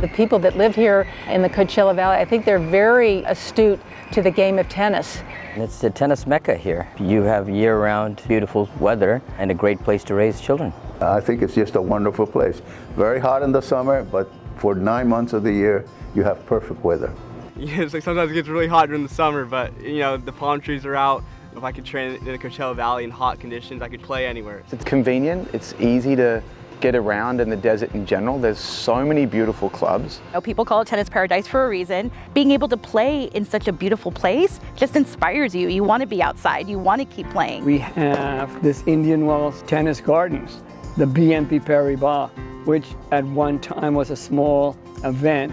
The people that live here in the Coachella Valley, I think they're very astute to the game of tennis. It's the tennis mecca here. You have year-round beautiful weather and a great place to raise children. I think it's just a wonderful place. Very hot in the summer, but for 9 months of the year, you have perfect weather. Yeah, it's like sometimes it gets really hot during the summer, but the palm trees are out. If I could train in the Coachella Valley in hot conditions, I could play anywhere. It's convenient, it's easy to get around in the desert in general. There's so many beautiful clubs. People call it tennis paradise for a reason. Being able to play in such a beautiful place just inspires you. You want to be outside, you want to keep playing. We have this Indian Wells Tennis Gardens, the BNP Paribas, which at one time was a small event.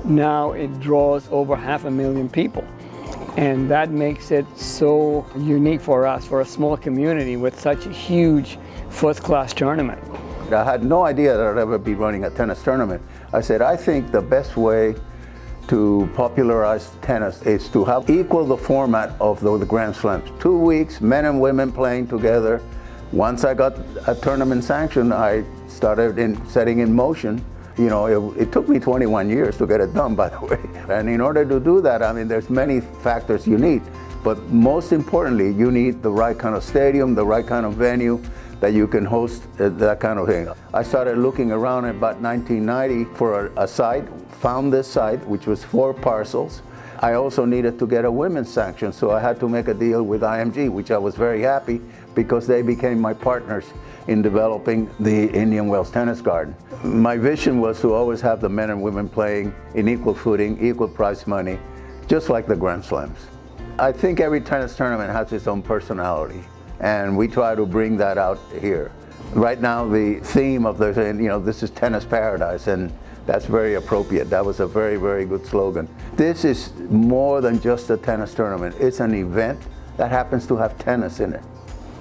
Now it draws over 500,000 people. And that makes it so unique for us, for a small community with such a huge first-class tournament. I had no idea that I'd ever be running a tennis tournament. I said, I think the best way to popularize tennis is to have equal the format of the Grand Slams. 2 weeks, men and women playing together. Once I got a tournament sanction, I started setting in motion. It took me 21 years to get it done, by the way. And in order to do that, there's many factors you need. But most importantly, you need the right kind of stadium, the right kind of venue that you can host that kind of thing. I started looking around in about 1990 for a site, found this site, which was 4 parcels. I also needed to get a women's sanction, so I had to make a deal with IMG, which I was very happy because they became my partners in developing the Indian Wells Tennis Garden. My vision was to always have the men and women playing in equal footing, equal prize money, just like the Grand Slams. I think every tennis tournament has its own personality, and we try to bring that out here. Right now, the theme of this is tennis paradise, and that's very appropriate. That was a very, very good slogan. This is more than just a tennis tournament. It's an event that happens to have tennis in it.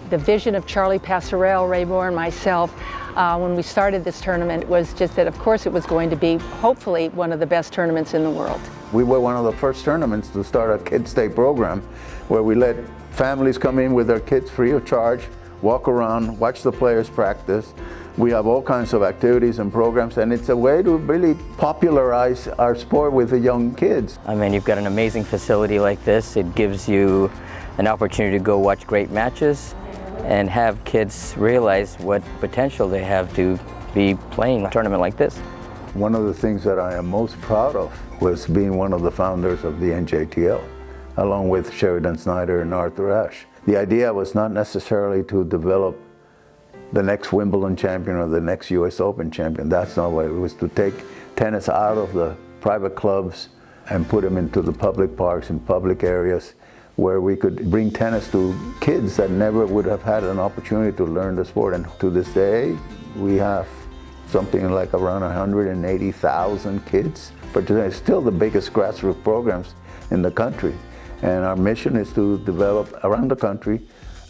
The vision of Charlie Passarell, Ray Moore, and myself when we started this tournament was just that, of course, it was going to be, hopefully, one of the best tournaments in the world. We were one of the first tournaments to start a Kids Day program where we let families come in with their kids free of charge, walk around, watch the players practice. We have all kinds of activities and programs, and it's a way to really popularize our sport with the young kids. You've got an amazing facility like this. It gives you an opportunity to go watch great matches and have kids realize what potential they have to be playing a tournament like this. One of the things that I am most proud of was being one of the founders of the NJTL, along with Sheridan Snyder and Arthur Ashe. The idea was not necessarily to develop the next Wimbledon champion or the next US Open champion. That's not what it was, to take tennis out of the private clubs and put them into the public parks and public areas where we could bring tennis to kids that never would have had an opportunity to learn the sport. And to this day, we have something like around 180,000 kids. But today, it's still the biggest grassroots programs in the country. And our mission is to develop around the country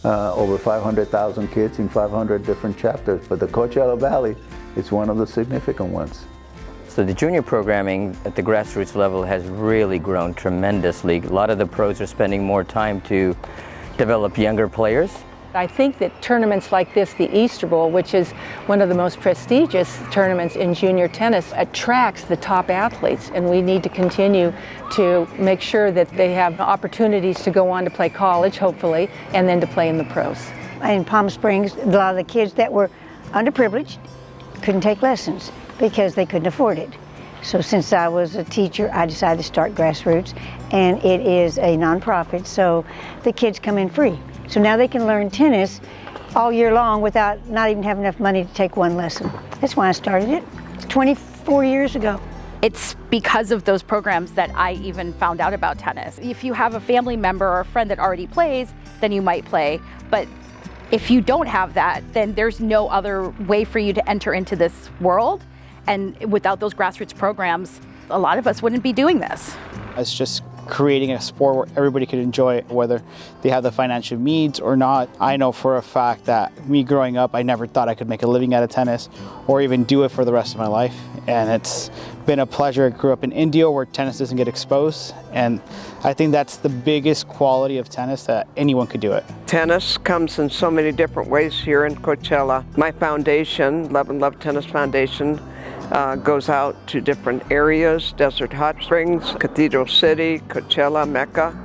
over 500,000 kids in 500 different chapters. But the Coachella Valley is one of the significant ones. So the junior programming at the grassroots level has really grown tremendously. A lot of the pros are spending more time to develop younger players. I think that tournaments like this, the Easter Bowl, which is one of the most prestigious tournaments in junior tennis, attracts the top athletes, and we need to continue to make sure that they have opportunities to go on to play college, hopefully, and then to play in the pros. In Palm Springs, a lot of the kids that were underprivileged couldn't take lessons because they couldn't afford it. So since I was a teacher, I decided to start Grassroots, and it is a nonprofit, so the kids come in free. So now they can learn tennis all year long without not even having enough money to take one lesson. That's why I started it 24 years ago. It's because of those programs that I even found out about tennis. If you have a family member or a friend that already plays, then you might play. But if you don't have that, then there's no other way for you to enter into this world. And without those grassroots programs, a lot of us wouldn't be doing this. It's just creating a sport where everybody could enjoy it, whether they have the financial means or not. I know for a fact that me growing up, I never thought I could make a living out of tennis or even do it for the rest of my life. And it's been a pleasure. I grew up in India where tennis doesn't get exposed. And I think that's the biggest quality of tennis, that anyone could do it. Tennis comes in so many different ways here in Coachella. My foundation, Love and Love Tennis Foundation, goes out to different areas, Desert Hot Springs, Cathedral City, Coachella, Mecca,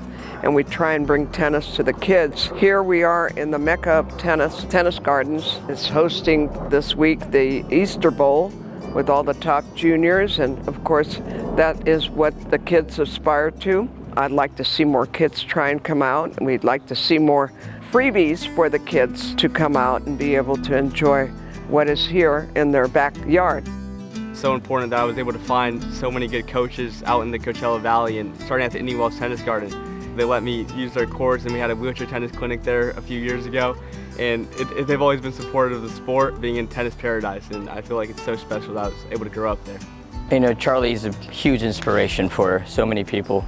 and we try and bring tennis to the kids. Here we are in the Mecca of Tennis Gardens. It's hosting this week the Easter Bowl with all the top juniors, and of course that is what the kids aspire to. I'd like to see more kids try and come out, and we'd like to see more freebies for the kids to come out and be able to enjoy what is here in their backyard. So important that I was able to find so many good coaches out in the Coachella Valley, and starting at the Indian Wells Tennis Garden. They let me use their courts, and we had a wheelchair tennis clinic there a few years ago, and they've always been supportive of the sport, being in tennis paradise, and I feel like it's so special that I was able to grow up there. You know, Charlie's a huge inspiration for so many people.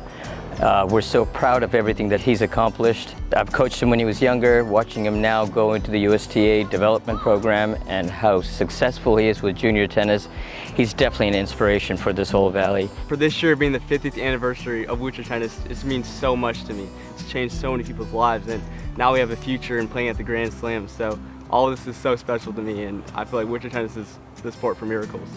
We're so proud of everything that he's accomplished. I've coached him when he was younger, watching him now go into the USTA development program and how successful he is with junior tennis. He's definitely an inspiration for this whole valley. For this year being the 50th anniversary of wheelchair tennis, it means so much to me. It's changed so many people's lives, and now we have a future in playing at the Grand Slam. So all of this is so special to me, and I feel like wheelchair tennis is the sport for miracles.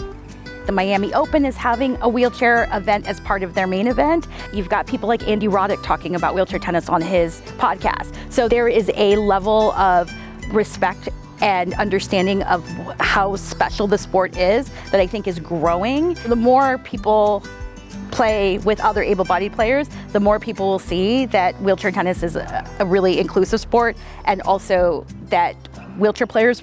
The Miami Open is having a wheelchair event as part of their main event. You've got people like Andy Roddick talking about wheelchair tennis on his podcast. So there is a level of respect and understanding of how special the sport is that I think is growing. The more people play with other able-bodied players, the more people will see that wheelchair tennis is a really inclusive sport, and also that wheelchair players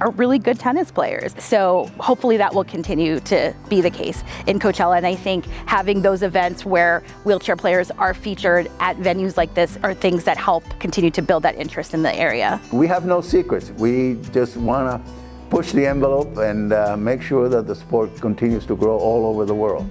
are really good tennis players. So hopefully that will continue to be the case in Coachella. And I think having those events where wheelchair players are featured at venues like this are things that help continue to build that interest in the area. We have no secrets. We just want to push the envelope and make sure that the sport continues to grow all over the world.